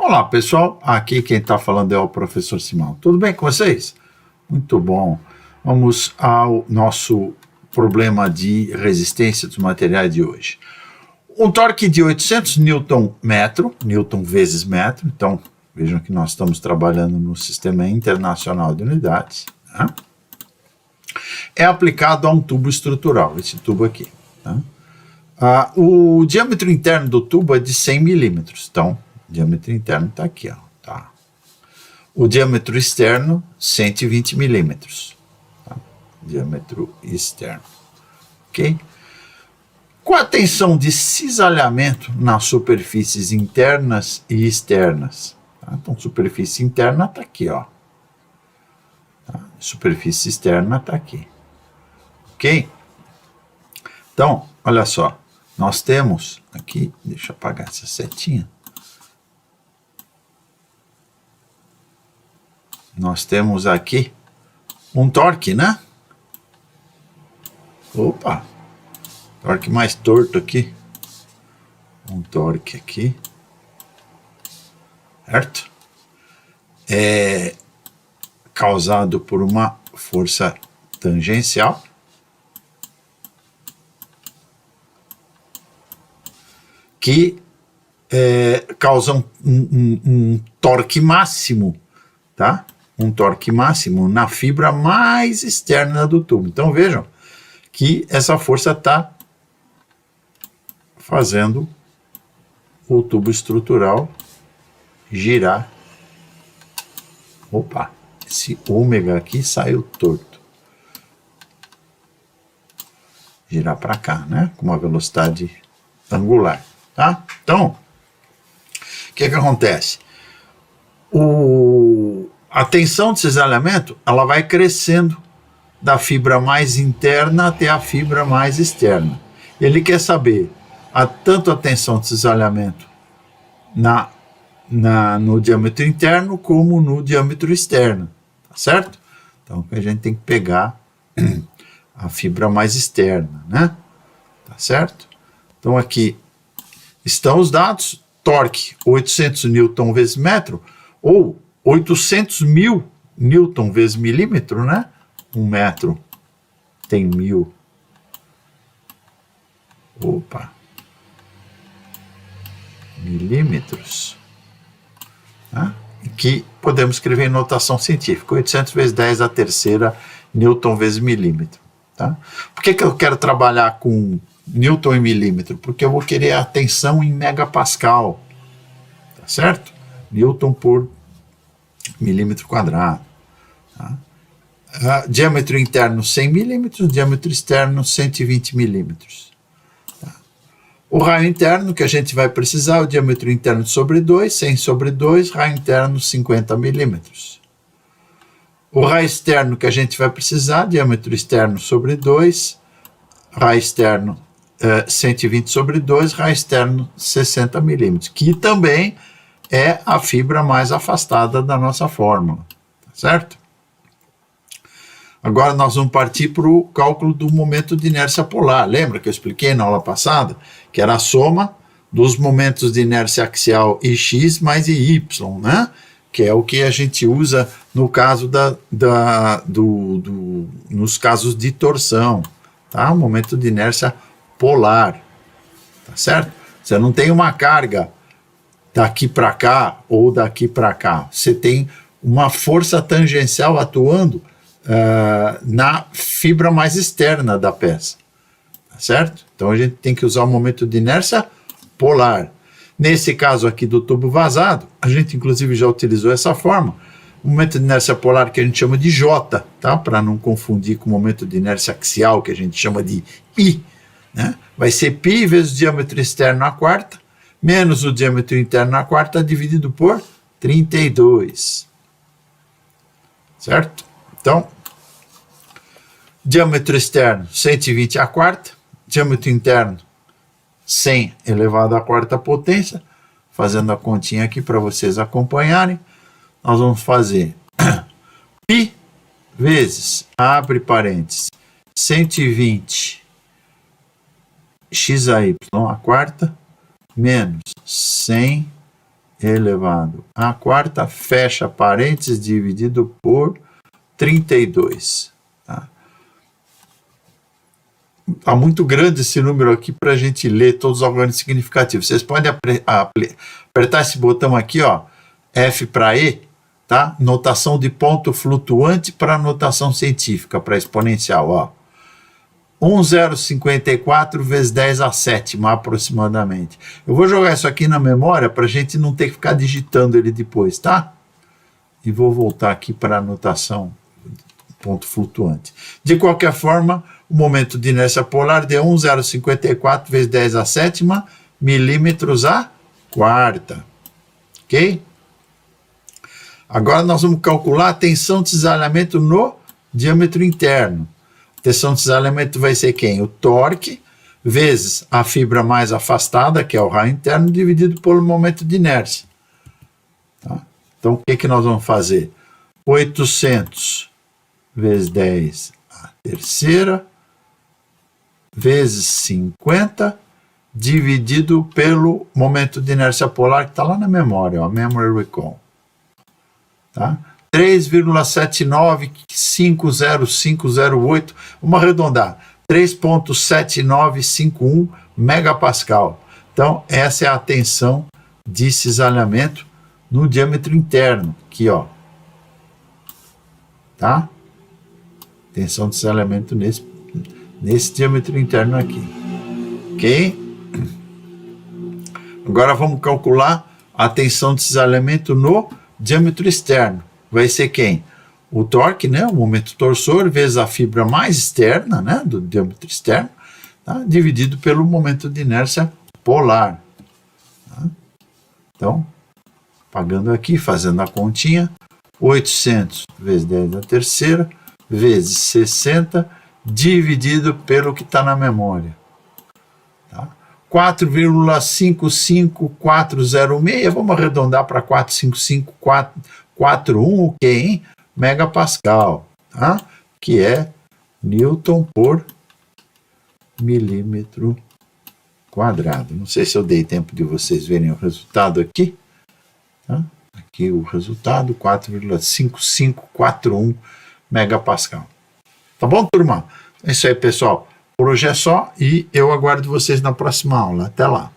Olá pessoal, aqui quem está falando é o professor Simão. Tudo bem com vocês? Muito bom. Vamos ao nosso problema de resistência dos materiais de hoje. Um torque de 800 Newton vezes metro, então vejam que nós estamos trabalhando no Sistema Internacional de Unidades, né? É aplicado a um tubo estrutural, esse tubo aqui. Né? O diâmetro interno do tubo é de 100 milímetros, então o diâmetro interno está aqui, ó, tá? O diâmetro externo, 120 milímetros. Tá? Diâmetro externo. Ok? Com a tensão de cisalhamento nas superfícies internas e externas. Tá? Então, superfície interna está aqui, ó. Tá? Superfície externa está aqui. Ok? Então, olha só. Nós temos aqui, deixa eu apagar essa setinha. Nós temos aqui um torque, né? Opa! Torque mais torto aqui. Um torque aqui. Certo? É causado por uma força tangencial. Que causa um torque máximo, tá? Um torque máximo na fibra mais externa do tubo. Então vejam que essa força está fazendo o tubo estrutural girar. Opa, esse ômega aqui saiu torto. Girar para cá, né? Com uma velocidade angular, tá? Então, o que acontece? A tensão de cisalhamento, ela vai crescendo da fibra mais interna até a fibra mais externa. Ele quer saber tanto a tensão de cisalhamento no diâmetro interno como no diâmetro externo, tá certo? Então, a gente tem que pegar a fibra mais externa, né? Tá certo? Então, aqui estão os dados. Torque 800 Newton vezes metro, ou 800 mil Newton vezes milímetro, né? 1 metro tem 1000. Opa! Milímetros. Tá? Que podemos escrever em notação científica. 800 vezes 10 a terceira Newton vezes milímetro. Tá? Por que eu quero trabalhar com Newton e milímetro? Porque eu vou querer a tensão em megapascal. Tá certo? Newton por milímetro quadrado. Tá? Diâmetro interno 100 milímetros, diâmetro externo 120 milímetros. Tá? O raio interno que a gente vai precisar, o diâmetro interno sobre 2, 100 sobre 2, raio interno 50 milímetros. O raio externo que a gente vai precisar, diâmetro externo sobre 2, raio externo 120 sobre 2, raio externo 60 milímetros, que também é a fibra mais afastada da nossa fórmula, tá certo? Agora nós vamos partir para o cálculo do momento de inércia polar. Lembra que eu expliquei na aula passada? Que era a soma dos momentos de inércia axial Ix mais Y, né? Que é o que a gente usa no caso nos casos de torção, tá? O momento de inércia polar, tá certo? Você não tem uma carga daqui para cá ou daqui para cá. Você tem uma força tangencial atuando na fibra mais externa da peça, tá certo? Então a gente tem que usar o momento de inércia polar. Nesse caso aqui do tubo vazado, a gente inclusive já utilizou essa forma, o momento de inércia polar que a gente chama de J, tá? Para não confundir com o momento de inércia axial que a gente chama de I, né? Vai ser π vezes o diâmetro externo à quarta, menos o diâmetro interno à quarta, dividido por 32. Certo? Então, diâmetro externo 120 à quarta, diâmetro interno 100 elevado à quarta potência, fazendo a continha aqui para vocês acompanharem, nós vamos fazer π vezes, abre parênteses, 120 XAY à quarta, menos 100 elevado à quarta, fecha parênteses, dividido por 32. Tá? Tá muito grande esse número aqui para a gente ler todos os algarismos significativos. Vocês podem apertar esse botão aqui, ó, F para E, tá? Notação de ponto flutuante para notação científica, para exponencial, ó. 1054 vezes 10 a sétima, aproximadamente. Eu vou jogar isso aqui na memória para a gente não ter que ficar digitando ele depois, tá? E vou voltar aqui para a notação ponto flutuante. De qualquer forma, o momento de inércia polar de 1054 vezes 10 a sétima milímetros a quarta. Ok? Agora nós vamos calcular a tensão de cisalhamento no diâmetro interno. A tensão de cisalhamento vai ser quem? O torque vezes a fibra mais afastada, que é o raio interno, dividido pelo momento de inércia. Tá? Então, o que nós vamos fazer? 800 vezes 10 a terceira, vezes 50, dividido pelo momento de inércia polar, que está lá na memória, ó, Memory Recall. Tá? 3,7950508, vamos arredondar, 3,7951 megapascal. Então, essa é a tensão de cisalhamento no diâmetro interno, aqui, ó. Tá? Tensão de cisalhamento nesse diâmetro interno aqui. Ok? Agora vamos calcular a tensão de cisalhamento no diâmetro externo. Vai ser quem? O torque, né, o momento torsor, vezes a fibra mais externa, né, do diâmetro externo, tá, dividido pelo momento de inércia polar. Tá? Então, pagando aqui, fazendo a continha, 800 vezes 10 a terceira, vezes 60, dividido pelo que está na memória. Tá? 4,55406, vamos arredondar para 45541, o que, hein? Megapascal, tá? Que é Newton por milímetro quadrado. Não sei se eu dei tempo de vocês verem o resultado aqui. Tá? Aqui o resultado, 4,5541 megapascal. Tá bom, turma? É isso aí, pessoal. Por hoje é só e eu aguardo vocês na próxima aula. Até lá.